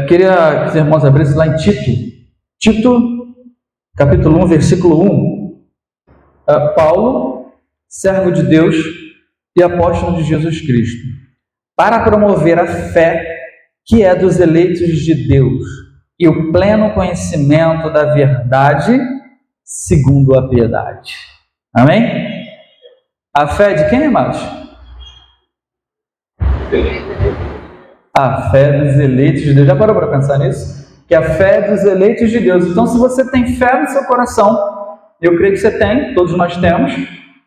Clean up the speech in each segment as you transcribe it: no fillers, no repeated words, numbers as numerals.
Queria que os irmãos abrissem lá em Tito, capítulo 1, versículo 1. Paulo, servo de Deus e apóstolo de Jesus Cristo, para promover a fé que é dos eleitos de Deus e o pleno conhecimento da verdade segundo a piedade. Amém? A fé de quem, irmãos? A fé dos eleitos de Deus. Já parou para pensar nisso? Que a fé dos eleitos de Deus. Então, se você tem fé no seu coração, eu creio que você tem, todos nós temos,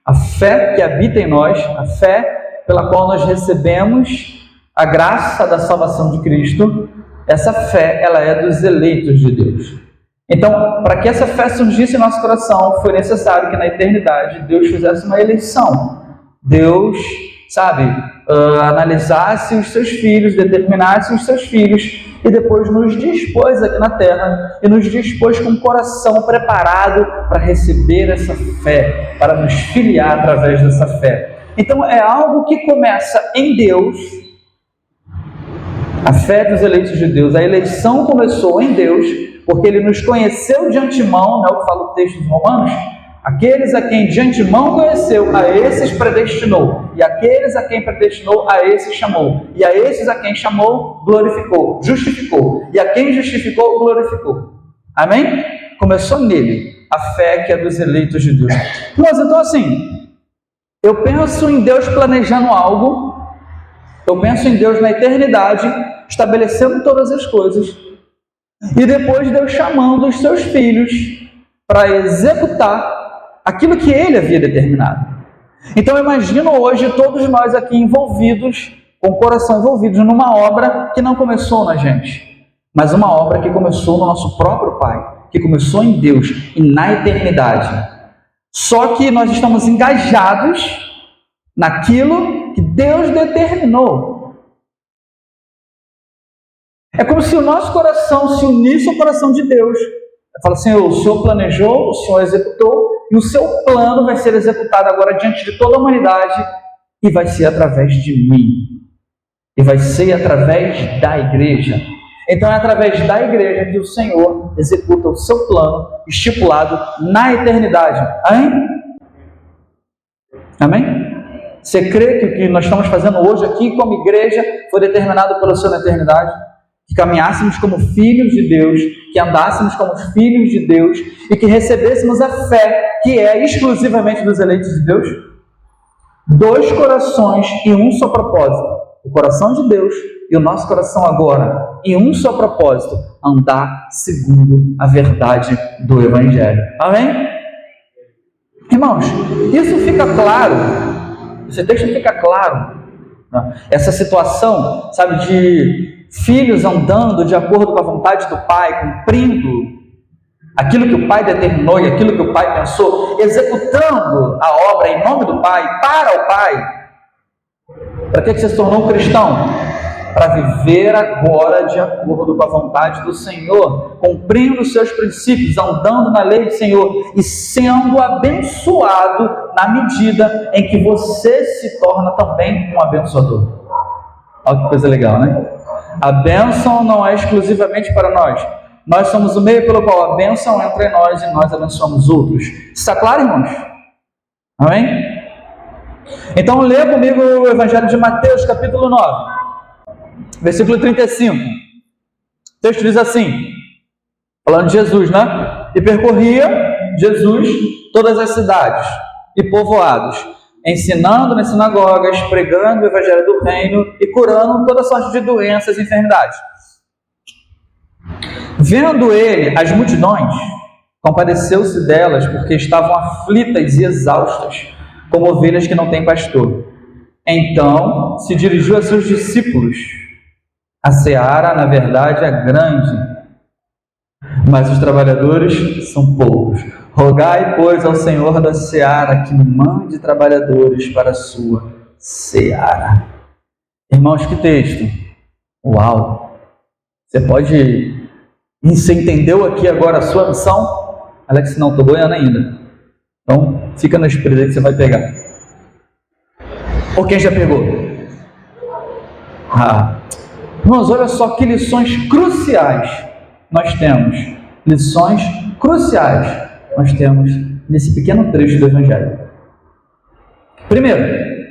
a fé que habita em nós, a fé pela qual nós recebemos a graça da salvação de Cristo, essa fé, ela é dos eleitos de Deus. Então, para que essa fé surgisse em nosso coração, foi necessário que na eternidade Deus fizesse uma eleição. Deus, analisasse os seus filhos, determinasse os seus filhos e depois nos dispôs aqui na terra e nos dispôs com o coração preparado para receber essa fé, para nos filiar através dessa fé. Então, é algo que começa em Deus. A fé dos eleitos de Deus, a eleição começou em Deus, porque Ele nos conheceu de antemão, o que fala o texto de Romanos, aqueles a quem de antemão conheceu, a esses predestinou, e aqueles a quem predestinou, a esses chamou, e a esses a quem chamou, glorificou, justificou, e a quem justificou, glorificou. Amém? Começou nele, a fé que é dos eleitos de Deus. Mas então assim, eu penso em Deus planejando algo, eu penso em Deus na eternidade, estabelecendo todas as coisas, e depois Deus chamando os seus filhos para executar aquilo que Ele havia determinado. Então eu imagino hoje todos nós aqui envolvidos, com o coração envolvidos numa obra que não começou na gente, mas uma obra que começou no nosso próprio Pai, que começou em Deus e na eternidade. Só que nós estamos engajados naquilo que Deus determinou. É como se o nosso coração se unisse ao coração de Deus. Fala assim, o Senhor planejou, o Senhor executou, e o seu plano vai ser executado agora diante de toda a humanidade, e vai ser através de mim. E vai ser através da igreja. Então é através da igreja que o Senhor executa o seu plano estipulado na eternidade. Amém? Amém? Você crê que o que nós estamos fazendo hoje aqui como igreja foi determinado pelo Senhor na eternidade? Que caminhássemos como filhos de Deus, que andássemos como filhos de Deus e que recebêssemos a fé que é exclusivamente dos eleitos de Deus? Dois corações e um só propósito. O coração de Deus e o nosso coração agora em um só propósito: andar segundo a verdade do Evangelho. Amém? Irmãos, isso fica claro, esse texto fica claro. Essa situação, de filhos andando de acordo com a vontade do Pai, cumprindo aquilo que o Pai determinou e aquilo que o Pai pensou, executando a obra em nome do Pai, para o Pai. Para que você se tornou um cristão? Para viver agora de acordo com a vontade do Senhor, cumprindo os seus princípios, andando na lei do Senhor e sendo abençoado na medida em que você se torna também um abençoador. Olha que coisa legal, né? A bênção não é exclusivamente para nós. Nós somos o meio pelo qual a bênção entra em nós e nós abençoamos outros. Está claro, irmãos? Amém? Então, lê comigo o Evangelho de Mateus, capítulo 9, versículo 35. O texto diz assim, falando de Jesus, E percorria Jesus todas as cidades e povoados, ensinando nas sinagogas, pregando o evangelho do reino e curando toda sorte de doenças e enfermidades. Vendo ele as multidões, compadeceu-se delas, porque estavam aflitas e exaustas, como ovelhas que não têm pastor. Então se dirigiu a seus discípulos: a seara, na verdade, é grande, mas os trabalhadores são poucos. Rogai, pois, ao Senhor da seara que mande trabalhadores para a sua seara. Irmãos, que texto! Uau! Você entendeu aqui agora a sua missão? Alex, não, estou boiando ainda. Então, fica na espera que você vai pegar. Ou quem já pegou? Irmãos, olha só que lições cruciais nós temos. Lições cruciais nós temos nesse pequeno trecho do Evangelho. Primeiro,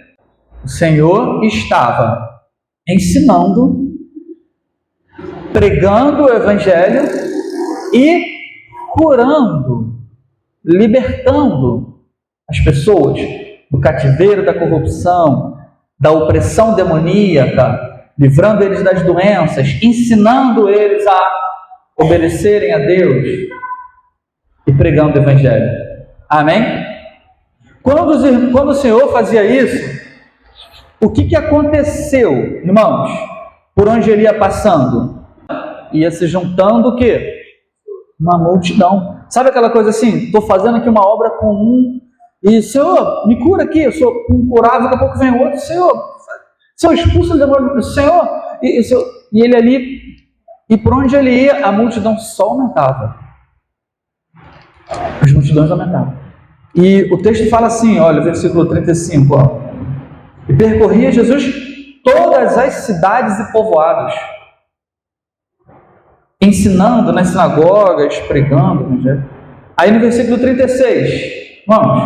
o Senhor estava ensinando, pregando o Evangelho e curando, libertando as pessoas do cativeiro da corrupção, da opressão demoníaca, livrando eles das doenças, ensinando eles a obedecerem a Deus e pregando o Evangelho. Amém? Quando o Senhor fazia isso, o que aconteceu, irmãos? Por onde ele ia passando? Ia se juntando o quê? Uma multidão. Sabe aquela coisa assim? Estou fazendo aqui uma obra comum e, Senhor, me cura aqui. Eu sou um curado, daqui a pouco vem outro. Senhor, expulsa o demônio. Senhor, e ele ali, e por onde ele ia, a multidão só aumentava. As multidões aumentavam. E o texto fala assim, olha, versículo 35, ó. E percorria Jesus todas as cidades e povoados, ensinando nas sinagogas, pregando. Aí no versículo 36, vamos,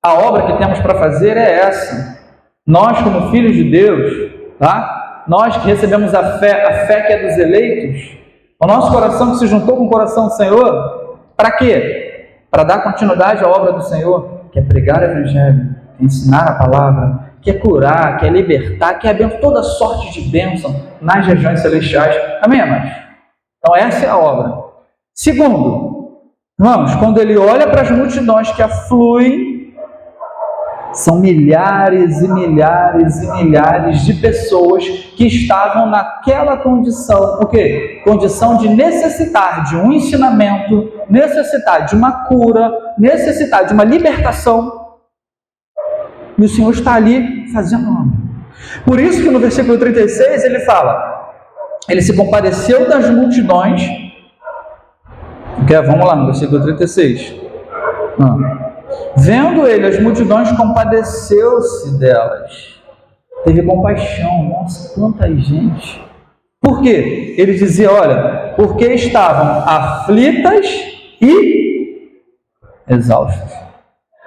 a obra que temos para fazer é essa. Nós, como filhos de Deus, tá? Nós que recebemos a fé que é dos eleitos, o nosso coração que se juntou com o coração do Senhor, para quê? Para dar continuidade à obra do Senhor, que é pregar o Evangelho, que é ensinar a palavra, que é curar, que é libertar, que é abençoar toda sorte de bênção nas regiões celestiais. Amém, amados? Então essa é a obra. Segundo, vamos, quando ele olha para as multidões que afluem, são milhares e milhares e milhares de pessoas que estavam naquela condição. O quê? Condição de necessitar de um ensinamento, necessitar de uma cura, necessitar de uma libertação. E o Senhor está ali fazendo algo. Por isso que no versículo 36 ele fala, ele se compadeceu das multidões. Vamos lá, no versículo 36. Vendo ele as multidões, compadeceu-se delas. Teve compaixão. Nossa, quanta gente. Por quê? Ele dizia, olha, porque estavam aflitas e exaustas.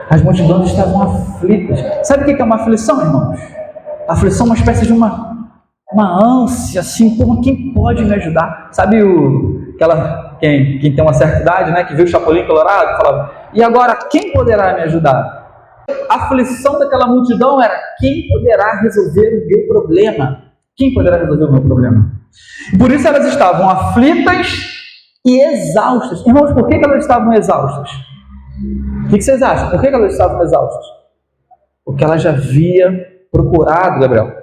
As multidões estavam aflitas. Sabe o que é uma aflição, irmãos? A aflição é uma espécie de uma ânsia, assim, como quem pode me ajudar? Sabe quem tem uma certa idade, né, que viu o Chapolin Colorado, falava, e agora quem poderá me ajudar? A aflição daquela multidão era, quem poderá resolver o meu problema? Quem poderá resolver o meu problema? E por isso elas estavam aflitas e exaustas. Irmãos, por que elas estavam exaustas? O que vocês acham? Por que elas estavam exaustas? Porque ela já havia procurado, Gabriel,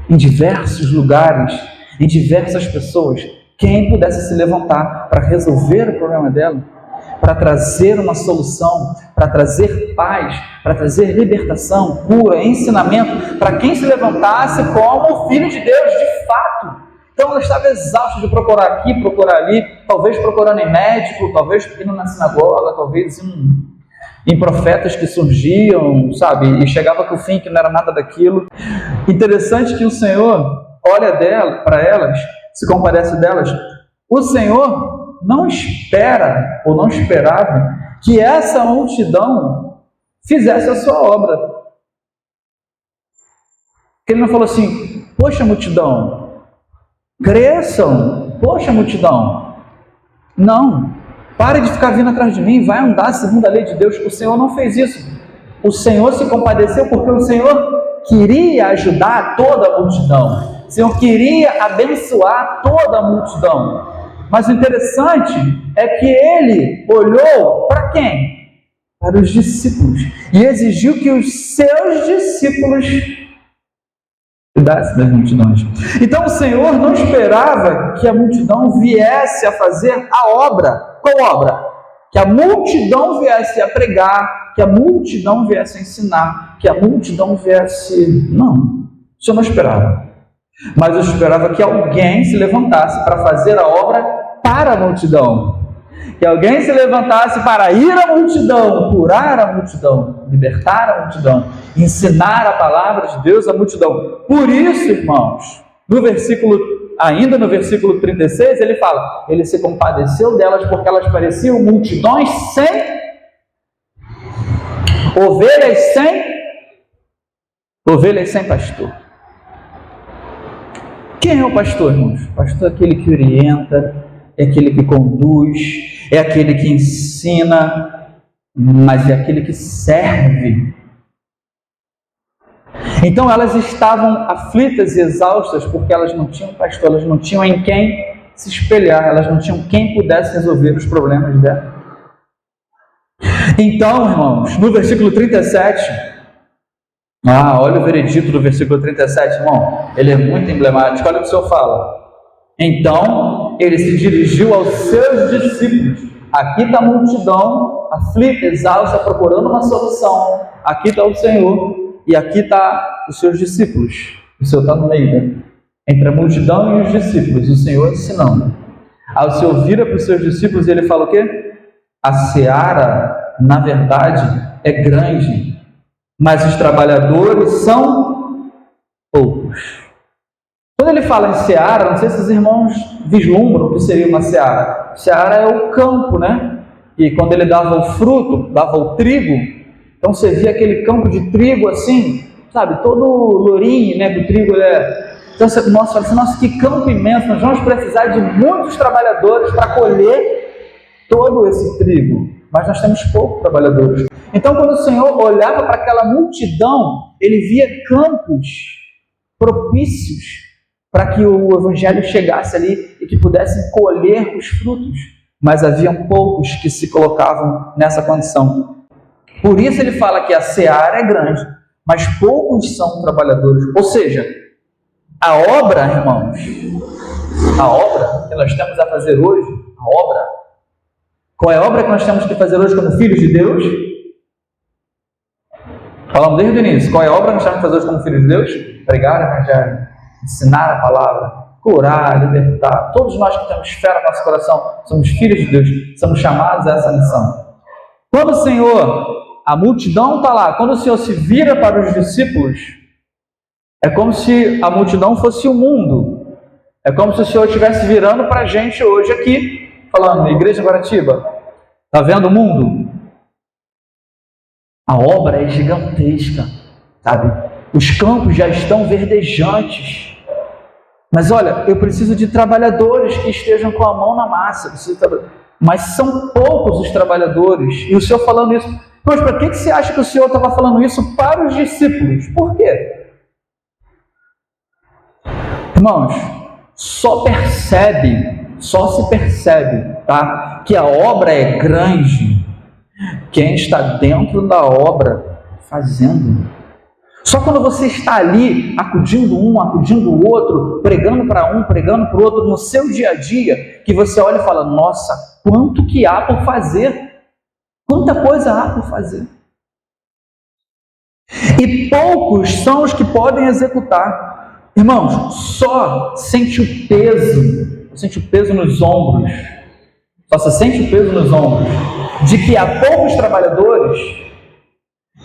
em diversos lugares, em diversas pessoas, quem pudesse se levantar para resolver o problema dela, para trazer uma solução, para trazer paz, para trazer libertação, cura, ensinamento, para quem se levantasse como filho de Deus, de fato. Então ela estava exausta de procurar aqui, procurar ali, talvez procurando em médico, talvez indo na sinagoga, talvez em profetas que surgiam, sabe, e chegava com o fim que não era nada daquilo. Interessante que o Senhor olha para elas, se compadece delas. O Senhor não espera, ou não esperava, que essa multidão fizesse a sua obra. Ele não falou assim, poxa multidão, cresçam, poxa multidão. Não, pare de ficar vindo atrás de mim, vai andar segundo a lei de Deus. O Senhor não fez isso. O Senhor se compadeceu porque o Senhor queria ajudar toda a multidão. O Senhor queria abençoar toda a multidão. Mas o interessante é que ele olhou para quem? Para os discípulos. E exigiu que os seus discípulos cuidassem das multidões. Então o Senhor não esperava que a multidão viesse a fazer a obra. Qual obra? Que a multidão viesse a pregar, que a multidão viesse a ensinar, que a multidão viesse... Não, o Senhor não esperava. Mas eu esperava que alguém se levantasse para fazer a obra para a multidão. Que alguém se levantasse para ir à multidão, curar a multidão, libertar a multidão, ensinar a palavra de Deus à multidão. Por isso, irmãos, Ainda no versículo 36, ele fala, ele se compadeceu delas porque elas pareciam multidões sem ovelhas sem pastor. Quem é o pastor, irmãos? O pastor é aquele que orienta, é aquele que conduz, é aquele que ensina, mas é aquele que serve. Então elas estavam aflitas e exaustas porque elas não tinham pastor, elas não tinham em quem se espelhar, elas não tinham quem pudesse resolver os problemas dela. Então, irmãos, no versículo 37, olha o veredito do versículo 37, irmão, ele é muito emblemático. Olha o que o Senhor fala. Então, ele se dirigiu aos seus discípulos. Aqui está a multidão, aflita, exausta, procurando uma solução. Aqui está o Senhor e aqui está os seus discípulos. O Senhor está no meio, entre a multidão e os discípulos, o Senhor ensinando. Aí o Senhor vira para os seus discípulos e ele fala o quê? A seara, na verdade, é grande, mas os trabalhadores são poucos. Quando ele fala em seara, não sei se os irmãos vislumbram o que seria uma seara. Seara é o campo, né? E quando ele dava o fruto, dava o trigo, então você via aquele campo de trigo assim, sabe, todo lourinho, né? Do trigo Então você fala assim, nossa, que campo imenso, nós vamos precisar de muitos trabalhadores para colher todo esse trigo, mas nós temos poucos trabalhadores. Então, quando o Senhor olhava para aquela multidão, ele via campos propícios para que o Evangelho chegasse ali e que pudessem colher os frutos, mas haviam poucos que se colocavam nessa condição. Por isso ele fala que a seara é grande, mas poucos são trabalhadores. Ou seja, a obra, irmãos, a obra que nós temos a fazer hoje, qual é a obra que nós temos que fazer hoje como filhos de Deus? Falamos desde o início. Qual é a obra que nós temos que fazer hoje como filhos de Deus? Pregar o Evangelho, ensinar a palavra, curar, libertar. Todos nós que temos fé no nosso coração, somos filhos de Deus, somos chamados a essa missão. Quando o Senhor, a multidão está lá, quando o Senhor se vira para os discípulos, é como se a multidão fosse o mundo. É como se o Senhor estivesse virando para a gente hoje aqui, falando, Igreja Guaratiba, está vendo o mundo? A obra é gigantesca, sabe? Os campos já estão verdejantes. Mas olha, eu preciso de trabalhadores que estejam com a mão na massa. Mas são poucos os trabalhadores. E o Senhor falando isso. Mas para que você acha que o Senhor estava falando isso para os discípulos? Por quê? Irmãos, só se percebe, tá, que a obra é grande quem está dentro da obra fazendo. Só quando você está ali, acudindo um, acudindo o outro, pregando para um, pregando para o outro, no seu dia a dia, que você olha e fala, nossa, quanto que há por fazer, quanta coisa há por fazer. E poucos são os que podem executar. Irmãos, só sente o peso nos ombros, só se sente o peso nos ombros, de que há poucos trabalhadores,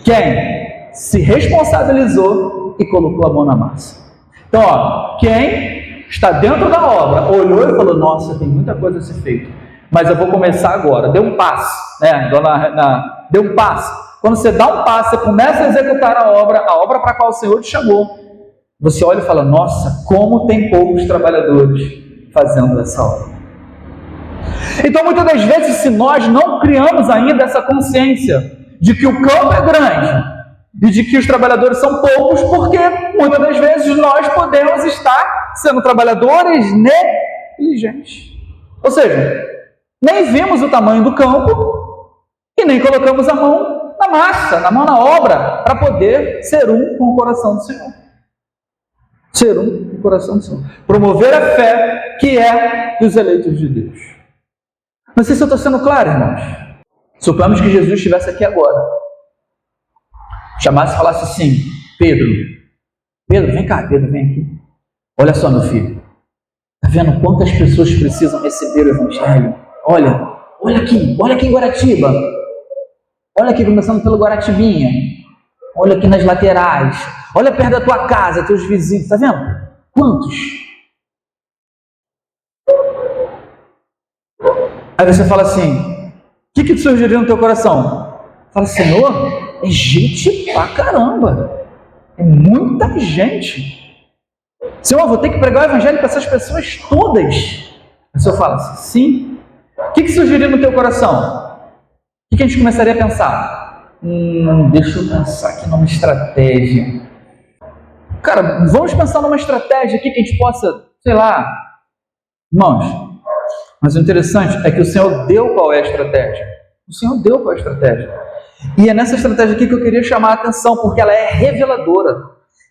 quem se responsabilizou e colocou a mão na massa. Então, quem está dentro da obra, olhou e falou, nossa, tem muita coisa a ser feita, mas eu vou começar agora, dê um passo, né? Dê um passo. Quando você dá um passo, você começa a executar a obra para a qual o Senhor te chamou, você olha e fala, nossa, como tem poucos trabalhadores fazendo essa obra. Então, muitas das vezes, se nós não criamos ainda essa consciência de que o campo é grande e de que os trabalhadores são poucos, porque muitas das vezes nós podemos estar sendo trabalhadores negligentes. Ou seja, nem vimos o tamanho do campo e nem colocamos a mão na massa, na mão na obra, para poder ser um com o coração do Senhor. Ser um com o coração do Senhor. Promover a fé que é dos eleitos de Deus. Não sei se eu estou sendo claro, irmãos. Suponhamos que Jesus estivesse aqui agora. Chamasse e falasse assim, Pedro, vem cá, Pedro, vem aqui. Olha só, meu filho. Está vendo quantas pessoas precisam receber o Evangelho? Olha aqui em Guaratiba. Olha aqui, começando pelo Guaratibinha. Olha aqui nas laterais. Olha perto da tua casa, teus vizinhos. Está vendo? quantos? Aí você fala assim, o que surgiria no teu coração? Fala, Senhor, é gente pra caramba. É muita gente. Senhor, vou ter que pregar o evangelho para essas pessoas todas. Aí o Senhor fala assim, sim. O que surgiria no teu coração? O que a gente começaria a pensar? Deixa eu pensar aqui numa estratégia. Cara, vamos pensar numa estratégia aqui que a gente possa, sei lá. Irmãos, mas o interessante é que o Senhor deu qual é a estratégia. O Senhor deu qual é a estratégia. E é nessa estratégia aqui que eu queria chamar a atenção, porque ela é reveladora.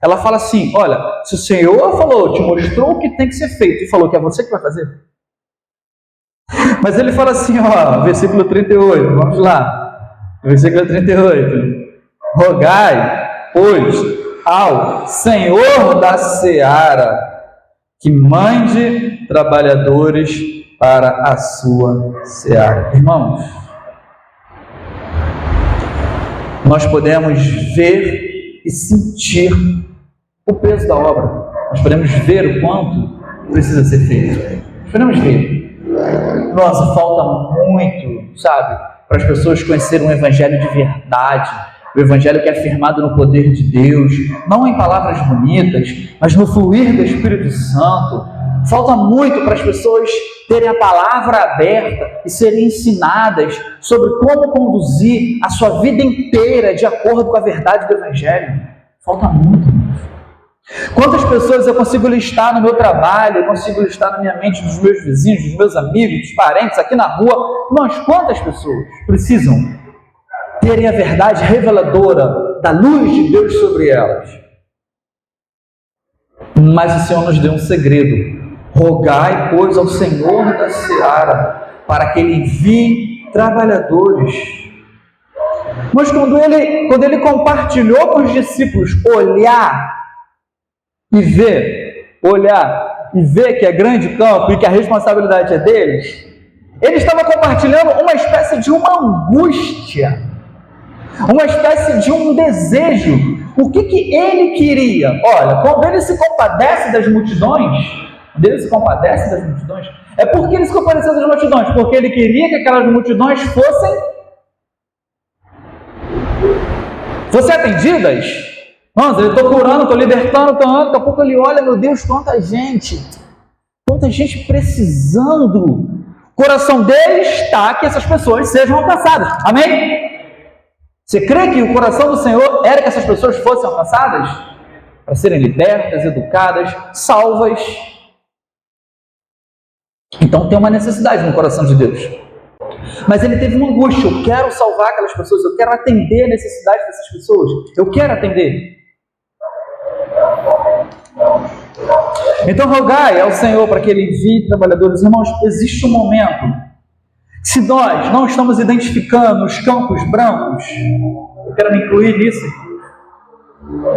Ela fala assim, olha, se o Senhor falou, te mostrou o que tem que ser feito, e falou que é você que vai fazer. Mas ele fala assim, ó, versículo 38, vamos lá. Versículo 38. Rogai, pois, ao Senhor da seara, que mande trabalhadores para a sua seara. Irmãos, nós podemos ver e sentir o peso da obra. Nós podemos ver o quanto precisa ser feito. Nós podemos ver. Nossa, falta muito, sabe, para as pessoas conhecerem um evangelho de verdade. O evangelho que é firmado no poder de Deus, não em palavras bonitas, mas no fluir do Espírito Santo. Falta muito para as pessoas terem a palavra aberta e serem ensinadas sobre como conduzir a sua vida inteira de acordo com a verdade do evangelho. Falta muito. Quantas pessoas eu consigo listar no meu trabalho, eu consigo listar na minha mente dos meus vizinhos, dos meus amigos, dos parentes, aqui na rua. Mas quantas pessoas precisam terem a verdade reveladora da luz de Deus sobre elas? Mas o Senhor nos deu um segredo. Rogai, pois, ao Senhor da seara, para que Ele envie trabalhadores. Mas quando ele compartilhou com os discípulos olhar e ver que é grande campo e que a responsabilidade é deles, ele estava compartilhando uma espécie de uma angústia, uma espécie de um desejo. O que ele queria? Olha, quando ele se compadece das multidões, é porque ele se compadeceu das multidões, porque ele queria que aquelas multidões fossem atendidas. Nossa, eu estou curando, estou libertando, daqui a pouco ele olha, meu Deus, quanta gente precisando. O coração dele está que essas pessoas sejam alcançadas. Amém? Você crê que o coração do Senhor era que essas pessoas fossem alcançadas? Para serem libertas, educadas, salvas. Então tem uma necessidade no coração de Deus. Mas ele teve uma angústia. Eu quero salvar aquelas pessoas, eu quero atender a necessidade dessas pessoas. Eu quero atender. Então rogai ao Senhor para que Ele envie trabalhadores. Irmãos, existe um momento, se nós não estamos identificando os campos brancos, eu quero me incluir nisso.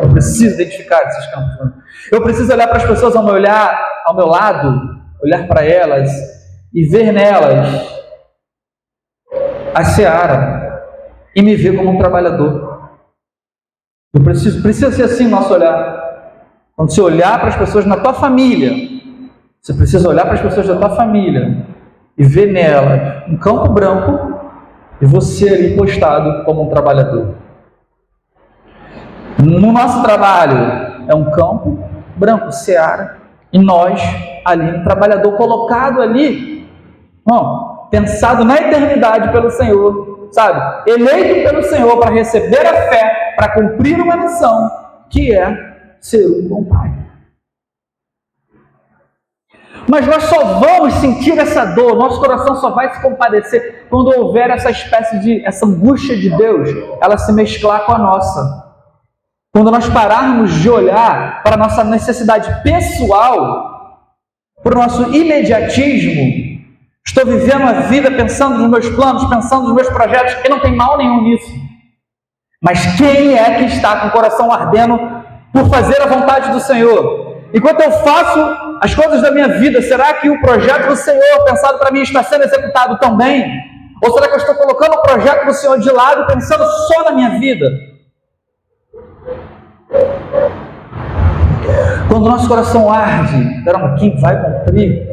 Eu preciso identificar esses campos brancos. Eu preciso olhar para as pessoas ao meu lado, olhar para elas e ver nelas a seara e me ver como um trabalhador. Precisa ser assim o nosso olhar. Quando você olhar para as pessoas na tua família, você precisa olhar para as pessoas da tua família e ver nelas um campo branco e você ali postado como um trabalhador. No nosso trabalho é um campo branco, seara, e nós ali, um trabalhador colocado ali, pensado na eternidade pelo Senhor, sabe? Eleito pelo Senhor para receber a fé, para cumprir uma missão, que é ser um bom pai. Mas nós só vamos sentir essa dor, nosso coração só vai se compadecer quando houver essa angústia de Deus, ela se mesclar com a nossa. Quando nós pararmos de olhar para a nossa necessidade pessoal, para o nosso imediatismo, estou vivendo a vida pensando nos meus planos, pensando nos meus projetos, e não tem mal nenhum nisso. Mas quem é que está com o coração ardendo por fazer a vontade do Senhor? Enquanto eu faço as coisas da minha vida, será que o projeto do Senhor pensado para mim está sendo executado também? Ou será que eu estou colocando o projeto do Senhor de lado, pensando só na minha vida? Quando o nosso coração arde, caramba, quem vai cumprir?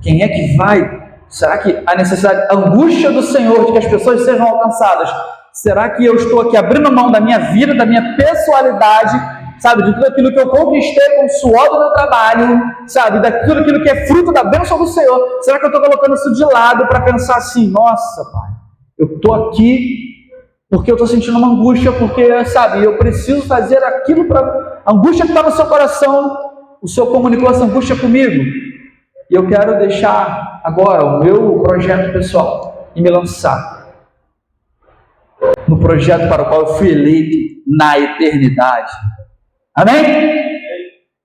Quem é que vai? Será que a necessidade, a angústia do Senhor de que as pessoas sejam alcançadas, será que eu estou aqui abrindo mão da minha vida, da minha pessoalidade, sabe, de tudo aquilo que eu conquistei com o suor do meu trabalho, sabe, daquilo aquilo que é fruto da bênção do Senhor? Será que eu estou colocando isso de lado para pensar assim, nossa, Pai, eu estou aqui porque eu estou sentindo uma angústia, porque, sabe, eu preciso fazer aquilo para... A angústia que está no seu coração, o Senhor comunicou essa angústia comigo, e eu quero deixar agora o meu projeto pessoal e me lançar no projeto para o qual eu fui eleito na eternidade. Amém?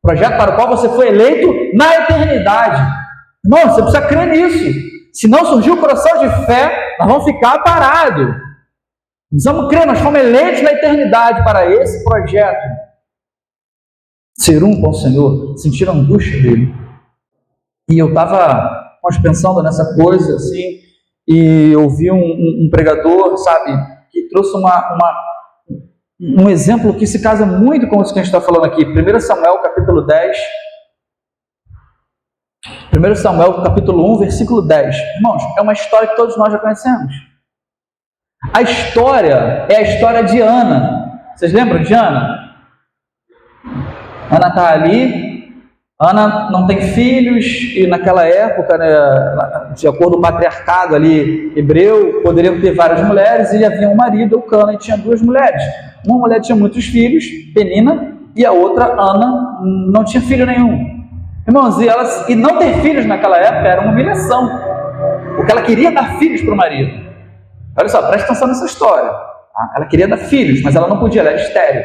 Projeto para o qual você foi eleito na eternidade. Não, você precisa crer nisso. Se não surgir o coração de fé, nós vamos ficar parados. Precisamos crer, nós fomos eleitos na eternidade para esse projeto. Ser um com o Senhor, sentir a angústia dele. E eu estava pensando nessa coisa, assim, e ouvi um pregador, sabe, que trouxe um exemplo que se casa muito com isso que a gente está falando aqui. 1 Samuel, capítulo 10. 1 Samuel, capítulo 1, versículo 10. Irmãos, é uma história que todos nós já conhecemos. A história é a história de Ana. Vocês lembram de Ana? Ana está ali. Ana não tem filhos, e naquela época, né, de acordo com o patriarcado ali hebreu, poderiam ter várias mulheres, e havia um marido, Eucana, e tinha duas mulheres. Uma mulher tinha muitos filhos, Penina, e a outra, Ana, não tinha filho nenhum. Irmãos, e não ter filhos naquela época era uma humilhação, porque ela queria dar filhos para o marido. Olha só, presta atenção nessa história. Tá? Ela queria dar filhos, mas ela não podia, ela era estéril.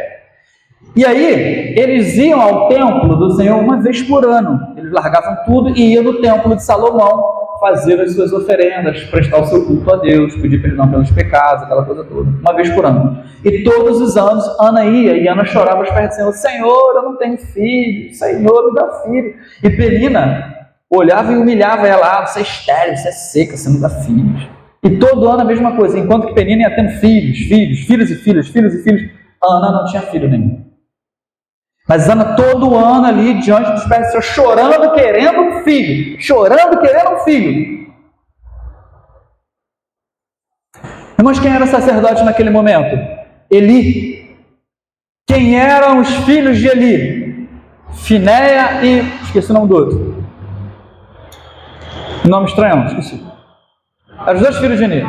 E aí, eles iam ao templo do Senhor uma vez por ano. Eles largavam tudo e iam no templo de Salomão fazer as suas oferendas, prestar o seu culto a Deus, pedir perdão pelos pecados, aquela coisa toda, uma vez por ano. E todos os anos, Ana ia, e Ana chorava aos pés do Senhor: Senhor, eu não tenho filho, Senhor, me dá filho. E Penina olhava e humilhava ela: você é estéril, você é seca, você não dá filhos. E todo ano a mesma coisa, enquanto que Penina ia tendo filhos e filhos, Ana não tinha filho nenhum. Mas Ana todo ano ali diante dos pés do Senhor, chorando, querendo um filho. Irmãos, quem era sacerdote naquele momento? Eli. Quem eram os filhos de Eli? Finéia e... esqueci o nome do outro. Nome estranho, esqueci. Eram os dois filhos de Eli.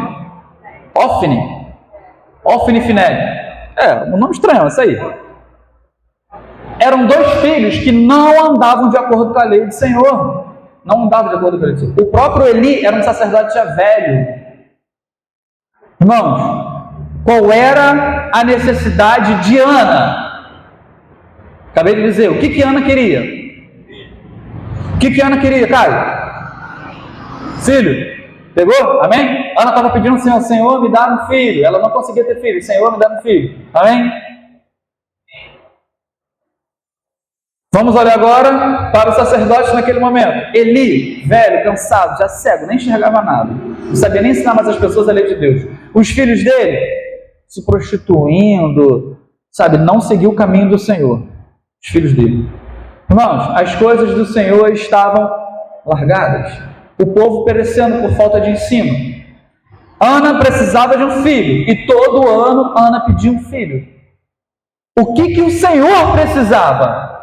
Ofni e Finéia. Um nome estranho, isso aí. Eram dois filhos que não andavam de acordo com a lei do Senhor. Não andavam de acordo com a lei do Senhor. O próprio Eli era um sacerdote já velho. Irmãos, qual era a necessidade de Ana? Acabei de dizer, o que Ana queria? O que Ana queria, Caio? Filho. Pegou? Amém? Ana estava pedindo ao Senhor: Senhor, me dá um filho. Ela não conseguia ter filho. Senhor, me dá um filho. Amém? Vamos olhar agora para o sacerdote naquele momento. Eli, velho, cansado, já cego, nem enxergava nada. Não sabia nem ensinar mais as pessoas a lei de Deus. Os filhos dele se prostituindo, sabe, não seguiu o caminho do Senhor. Os filhos dele. Irmãos, as coisas do Senhor estavam largadas. O povo perecendo por falta de ensino. Ana precisava de um filho, e todo ano Ana pedia um filho. O que o Senhor precisava?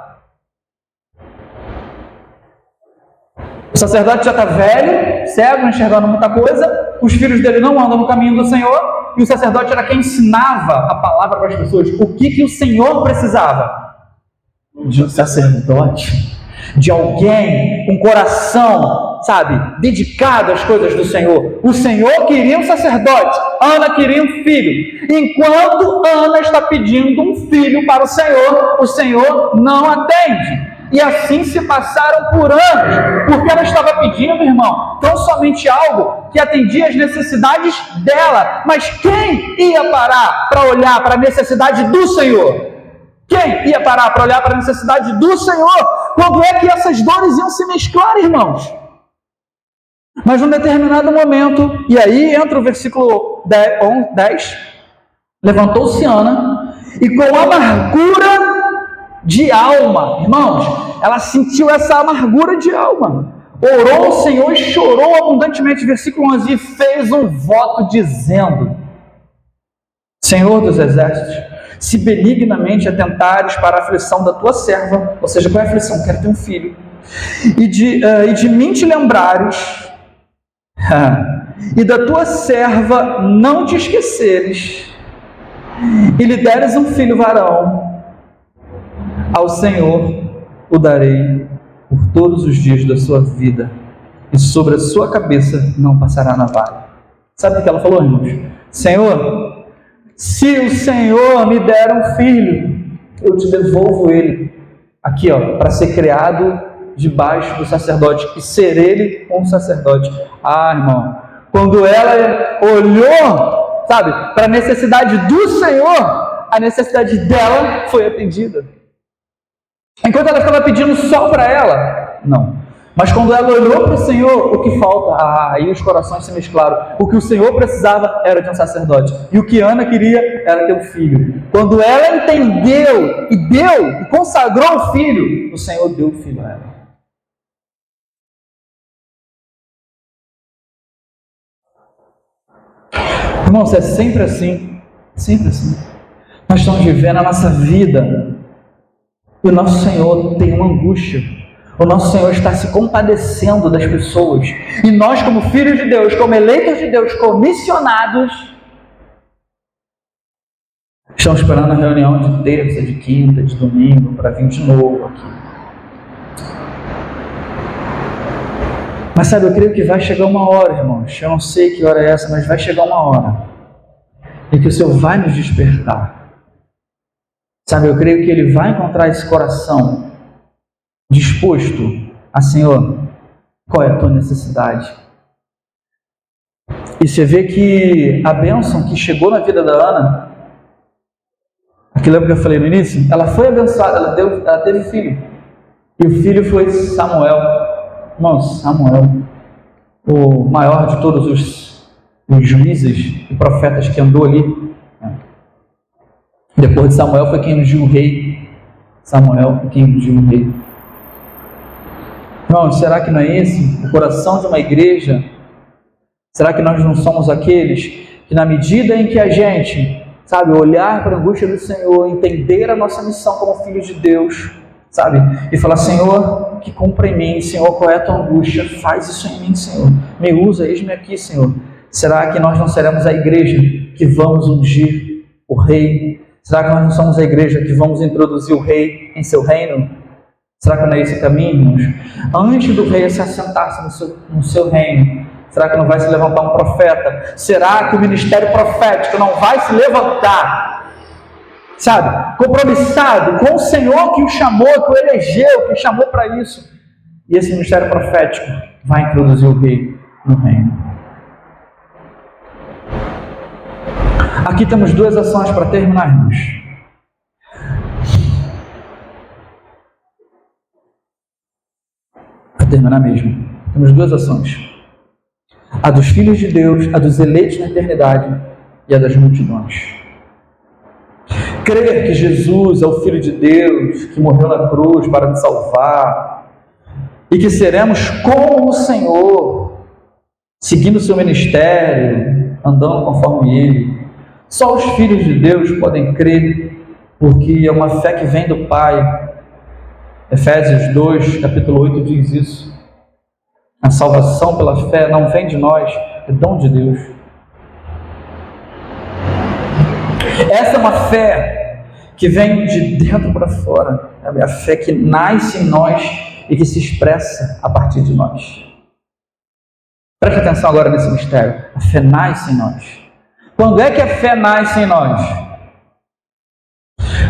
O sacerdote já está velho, cego, não enxergando muita coisa, os filhos dele não andam no caminho do Senhor, e o sacerdote era quem ensinava a palavra para as pessoas. O que o Senhor precisava? De um sacerdote, de alguém com coração, sabe, dedicado às coisas do Senhor. O Senhor queria um sacerdote, Ana queria um filho. Enquanto Ana está pedindo um filho para o Senhor não atende. E assim se passaram por anos, porque ela estava pedindo, irmão, tão somente algo que atendia às necessidades dela. Mas quem ia parar para olhar para a necessidade do Senhor? Quem ia parar para olhar para a necessidade do Senhor? Quando é que essas dores iam se mesclar, irmãos? Mas num determinado momento, e aí entra o versículo 10, levantou-se Ana, e com amargura de alma. Irmãos, ela sentiu essa amargura de alma. Orou ao Senhor e chorou abundantemente. Versículo 11, e fez um voto dizendo: Senhor dos exércitos, se benignamente atentares para a aflição da tua serva, ou seja, qual é a aflição? Quero ter um filho, e de mim te lembrares, e da tua serva não te esqueceres, e lhe deres um filho varão, ao Senhor o darei por todos os dias da sua vida, e sobre a sua cabeça não passará navalha. Sabe o que ela falou, irmãos? Senhor, se o Senhor me der um filho, eu te devolvo ele, aqui para ser criado debaixo do sacerdote, e ser ele um sacerdote. Irmão, quando ela olhou, sabe, para a necessidade do Senhor, a necessidade dela foi atendida. Enquanto ela estava pedindo só para ela, não. Mas quando ela olhou para o Senhor, o que falta? Aí os corações se mesclaram. O que o Senhor precisava era de um sacerdote. E o que Ana queria era ter um filho. Quando ela entendeu e deu, e consagrou o filho, o Senhor deu o filho a ela. Irmãos, é sempre assim. Sempre assim. Nós estamos vivendo a nossa vida. E o nosso Senhor tem uma angústia. O nosso Senhor está se compadecendo das pessoas. E nós, como filhos de Deus, como eleitos de Deus, comissionados, estamos esperando a reunião de terça, de quinta, de domingo, para vir de novo aqui. Mas sabe, eu creio que vai chegar uma hora, irmãos. Eu não sei que hora é essa, mas vai chegar uma hora em que o Senhor vai nos despertar. Sabe, eu creio que Ele vai encontrar esse coração disposto a, Senhor, qual é a tua necessidade? E você vê que a bênção que chegou na vida da Ana, aquilo lembra que eu falei no início? Ela foi abençoada, ela teve filho. E o filho foi Samuel. Irmãos, Samuel, o maior de todos os juízes e profetas que andou ali. Depois de Samuel foi quem ungiu o rei. Samuel foi quem ungiu o rei. Irmãos, será que não é esse o coração de uma igreja? Será que nós não somos aqueles que, na medida em que a gente, sabe, olhar para a angústia do Senhor, entender a nossa missão como filhos de Deus, sabe, e falar: Senhor, que cumpra em mim, Senhor, qual é a tua angústia? Faz isso em mim, Senhor. Me usa, eis-me aqui, Senhor. Será que nós não seremos a igreja que vamos ungir o rei? Será que nós não somos a igreja que vamos introduzir o rei em seu reino? Será que não é esse o caminho, irmãos? Antes do rei se assentar-se no seu reino, será que não vai se levantar um profeta? Será que o ministério profético não vai se levantar, sabe, compromissado com o Senhor que o chamou, que o elegeu, que o chamou para isso? E esse ministério profético vai introduzir o rei no reino. Aqui temos duas ações para terminarmos. Para terminar mesmo. Temos duas ações. A dos filhos de Deus, a dos eleitos na eternidade e a das multidões. Crer que Jesus é o Filho de Deus, que morreu na cruz para nos salvar, e que seremos como o Senhor, seguindo o seu ministério, andando conforme Ele. Só os filhos de Deus podem crer, porque é uma fé que vem do Pai. Efésios 2, capítulo 8 diz isso. A salvação pela fé não vem de nós, é dom de Deus. Essa é uma fé que vem de dentro para fora. É a fé que nasce em nós e que se expressa a partir de nós. Preste atenção agora nesse mistério. A fé nasce em nós. Quando é que a fé nasce em nós?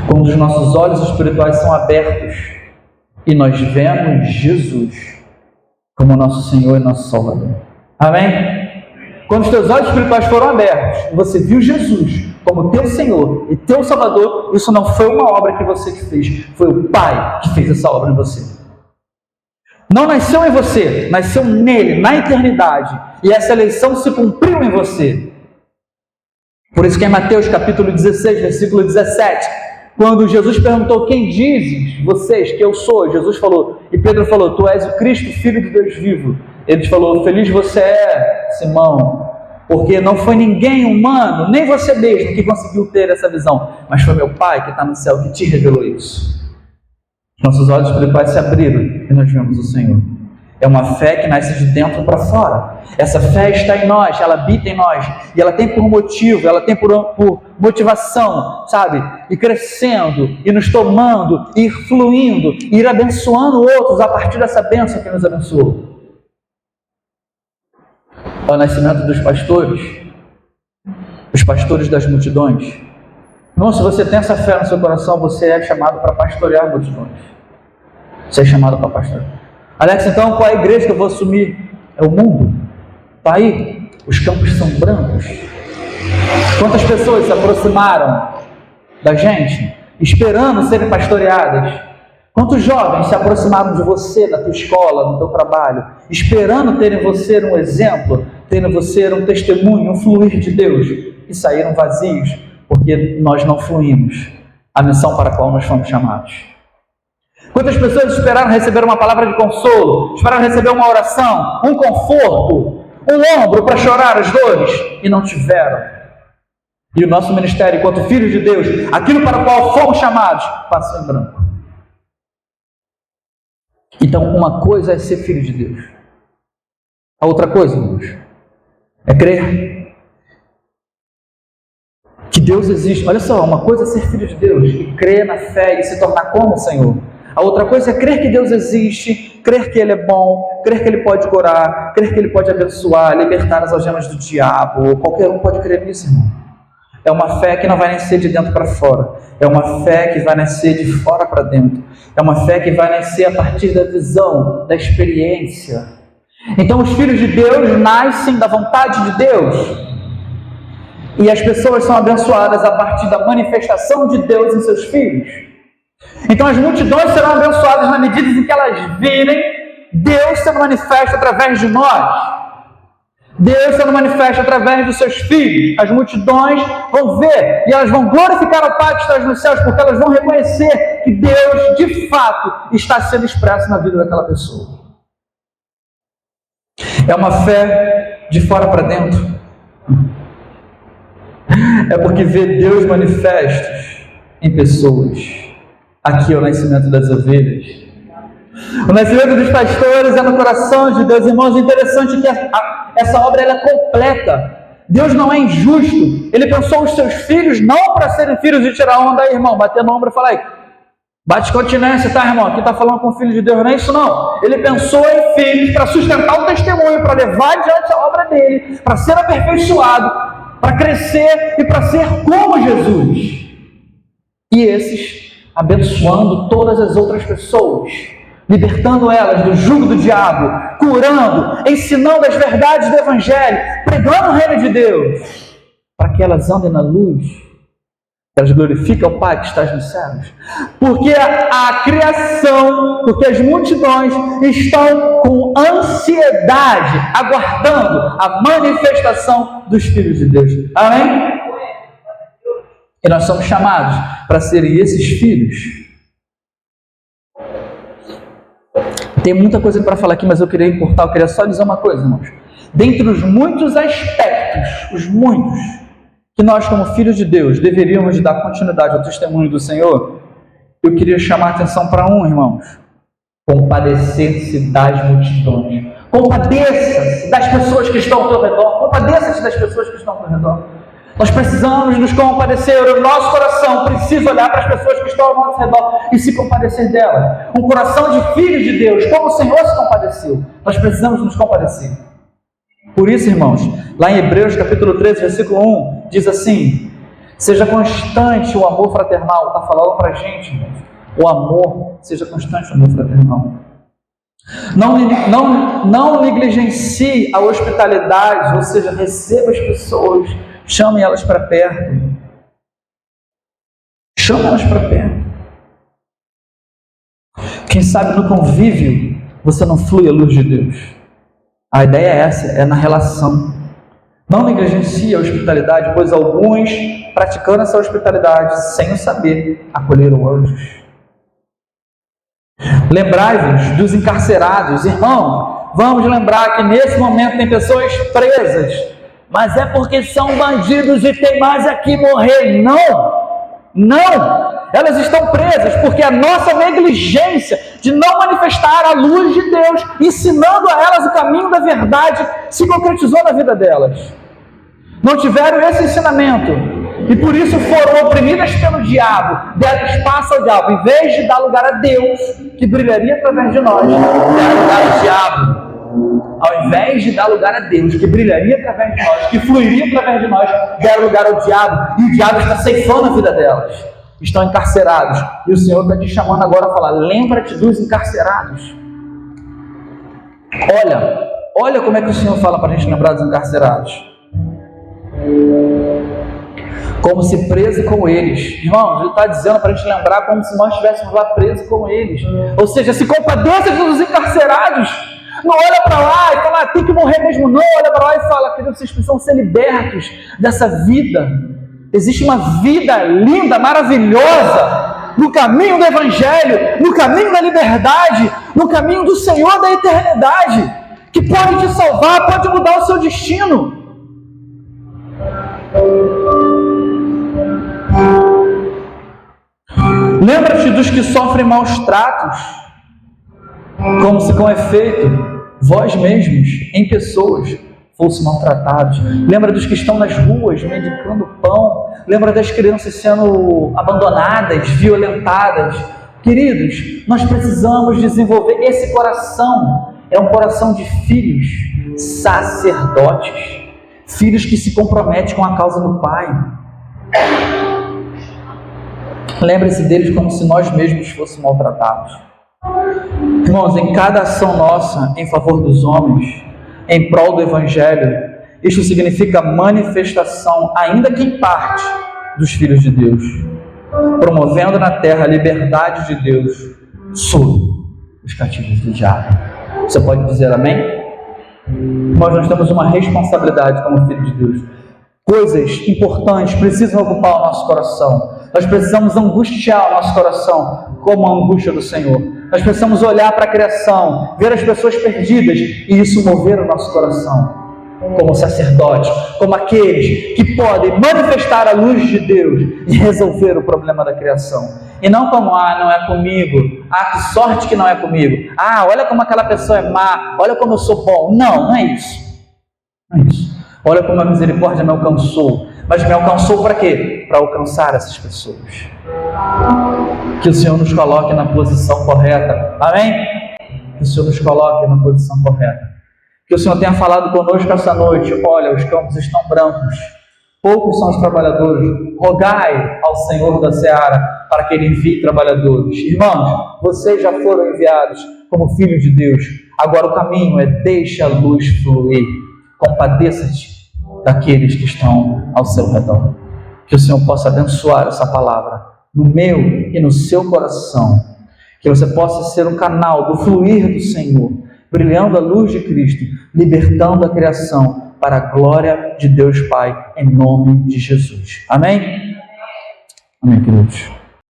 Quando os nossos olhos espirituais são abertos e nós vemos Jesus como nosso Senhor e nosso Salvador. Amém? Quando os teus olhos espirituais foram abertos e você viu Jesus como teu Senhor e teu Salvador, isso não foi uma obra que você que fez, foi o Pai que fez essa obra em você. Não nasceu em você, nasceu nele, na eternidade, e essa eleição se cumpriu em você. Por isso que em Mateus capítulo 16, versículo 17, Quando Jesus perguntou, quem dizes vocês que eu sou? Jesus falou, e Pedro falou, tu és o Cristo, Filho de Deus vivo. Ele falou, feliz você é, Simão, porque não foi ninguém humano, nem você mesmo, que conseguiu ter essa visão, mas foi meu Pai que está no céu que te revelou isso. Nossos olhos espirituais se abriram e nós vemos o Senhor. É uma fé que nasce de dentro para fora. Essa fé está em nós, ela habita em nós. E ela tem por motivo, ela tem por motivação, sabe? Ir crescendo, e nos tomando, ir fluindo, ir abençoando outros a partir dessa bênção que nos abençoou. O nascimento dos pastores, os pastores das multidões. Irmão, se você tem essa fé no seu coração, você é chamado para pastorear multidões. Você é chamado para pastorear. Alex, então qual é a igreja que eu vou assumir? É o mundo? Está aí, os campos são brancos. Quantas pessoas se aproximaram da gente, esperando serem pastoreadas? Quantos jovens se aproximaram de você, na tua escola, no teu trabalho, esperando terem você um exemplo, terem você um testemunho, um fluir de Deus, e saíram vazios, porque nós não fluímos a missão para a qual nós fomos chamados? Quantas pessoas esperaram receber uma palavra de consolo, esperaram receber uma oração, um conforto, um ombro para chorar as dores, e não tiveram? E o nosso ministério, enquanto filhos de Deus, aquilo para o qual fomos chamados, passou em branco. Então, uma coisa é ser filho de Deus. A outra coisa, irmãos, é crer que Deus existe. Olha só, uma coisa é ser filho de Deus e crer na fé e se tornar como o Senhor. A outra coisa é crer que Deus existe, crer que Ele é bom, crer que Ele pode curar, crer que Ele pode abençoar, libertar as algemas do diabo. Qualquer um pode crer nisso, irmão. É uma fé que não vai nascer de dentro para fora. É uma fé que vai nascer de fora para dentro. É uma fé que vai nascer a partir da visão, da experiência. Então os filhos de Deus nascem da vontade de Deus. E as pessoas são abençoadas a partir da manifestação de Deus em seus filhos. Então as multidões serão abençoadas na medida em que elas virem Deus sendo manifesto através de nós. Deus sendo manifesto através dos seus filhos. As multidões vão ver e elas vão glorificar o Pai que está nos céus, porque elas vão reconhecer que Deus, de fato, está sendo expresso na vida daquela pessoa. É uma fé de fora para dentro. É porque vê Deus manifestos em pessoas. Aqui é o nascimento das ovelhas. O nascimento dos pastores é no coração de Deus. Irmãos, é interessante que essa obra ela é completa. Deus não é injusto. Ele pensou os seus filhos não para serem filhos de tirar onda aí, irmão. Bater no ombro e falar aí, bate continência, tá, irmão? Aqui está falando com o filho de Deus, não é isso não. Ele pensou em filhos para sustentar o testemunho, para levar adiante a obra dele, para ser aperfeiçoado, para crescer e para ser como Jesus. E esses abençoando todas as outras pessoas, libertando elas do jugo do diabo, curando, ensinando as verdades do Evangelho, pregando o reino de Deus, para que elas andem na luz, elas glorificam o Pai que está nos céus. Porque a criação, porque as multidões estão com ansiedade, aguardando a manifestação dos filhos de Deus. Amém? E nós somos chamados para serem esses filhos. Tem muita coisa para falar aqui, mas eu queria só dizer uma coisa, irmãos. Dentre os muitos aspectos, os muitos, que nós como filhos de Deus deveríamos dar continuidade ao testemunho do Senhor, eu queria chamar a atenção para um, irmãos. Compadecer-se das multidões. Compadeça-se das pessoas que estão ao teu redor. Compadeça-se das pessoas que estão ao teu redor. Nós precisamos nos compadecer, o nosso coração precisa olhar para as pessoas que estão ao nosso redor e se compadecer delas. Um coração de filhos de Deus, como o Senhor se compadeceu. Nós precisamos nos compadecer. Por isso, irmãos, lá em Hebreus capítulo 13, versículo 1, diz assim: seja constante o amor fraternal. Está falando para a gente, irmãos. O amor, seja constante o amor fraternal. Não negligencie a hospitalidade, ou seja, receba as pessoas, chame elas para perto. Chame elas para perto. Quem sabe no convívio você não flui a luz de Deus. A ideia é essa, é na relação. Não negligencie a hospitalidade, pois alguns, praticando essa hospitalidade, sem o saber, acolheram anjos. Lembrai-vos dos encarcerados. Irmãos, vamos lembrar que nesse momento tem pessoas presas, mas é porque são bandidos e tem mais aqui morrer. Não! Elas estão presas porque a nossa negligência de não manifestar a luz de Deus, ensinando a elas o caminho da verdade, se concretizou na vida delas. Não tiveram esse ensinamento e por isso foram oprimidas pelo diabo, deram espaço ao diabo. Em vez de dar lugar a Deus, que brilharia através de nós, deram lugar ao diabo. Ao invés de dar lugar a Deus, que brilharia através de nós, que fluiria através de nós, deram lugar ao diabo, e o diabo está ceifando a vida delas. Estão encarcerados, e o Senhor está te chamando agora a falar: lembra-te dos encarcerados. Olha como é que o Senhor fala para a gente lembrar dos encarcerados. Como se preso com eles. Irmãos, ele está dizendo para a gente lembrar como se nós estivéssemos lá presos com eles. Ou seja, se compadeça dos encarcerados. Não olha para lá e fala: tem que morrer mesmo. Não, olha para lá e fala: querido, vocês precisam ser libertos dessa vida. Existe uma vida linda, maravilhosa, no caminho do Evangelho, no caminho da liberdade, no caminho do Senhor da eternidade, que pode te salvar, pode mudar o seu destino. Lembra-te dos que sofrem maus tratos, como se com efeito vós mesmos, em pessoas, fossem maltratados. Lembra dos que estão nas ruas mendicando pão. Lembra das crianças sendo abandonadas, violentadas. Queridos, nós precisamos desenvolver esse coração. É um coração de filhos sacerdotes, filhos que se comprometem com a causa do Pai. Lembre-se deles como se nós mesmos fôssemos maltratados. Irmãos, em cada ação nossa em favor dos homens, em prol do Evangelho, isto significa manifestação, ainda que em parte, dos filhos de Deus, promovendo na terra a liberdade de Deus sobre os cativos do diabo. Você pode dizer amém? Nós temos uma responsabilidade como filhos de Deus. Coisas importantes precisam ocupar o nosso coração. Nós precisamos angustiar o nosso coração como a angústia do Senhor. Nós precisamos olhar para a criação, ver as pessoas perdidas e isso mover o nosso coração. Como sacerdotes, como aqueles que podem manifestar a luz de Deus e resolver o problema da criação. E não como: não é comigo, que sorte que não é comigo, olha como aquela pessoa é má, olha como eu sou bom. Não é isso. Não é isso. Olha como a misericórdia me alcançou. Mas me alcançou para quê? Para alcançar essas pessoas. Que o Senhor nos coloque na posição correta. Amém? Que o Senhor nos coloque na posição correta. Que o Senhor tenha falado conosco essa noite: olha, os campos estão brancos, poucos são os trabalhadores, rogai ao Senhor da seara para que Ele envie trabalhadores. Irmãos, vocês já foram enviados como filhos de Deus. Agora o caminho é: deixa a luz fluir. Compadeça-te daqueles que estão ao seu redor. Que o Senhor possa abençoar essa palavra no meu e no seu coração. Que você possa ser um canal do fluir do Senhor, brilhando a luz de Cristo, libertando a criação para a glória de Deus Pai, em nome de Jesus. Amém? Amém, queridos.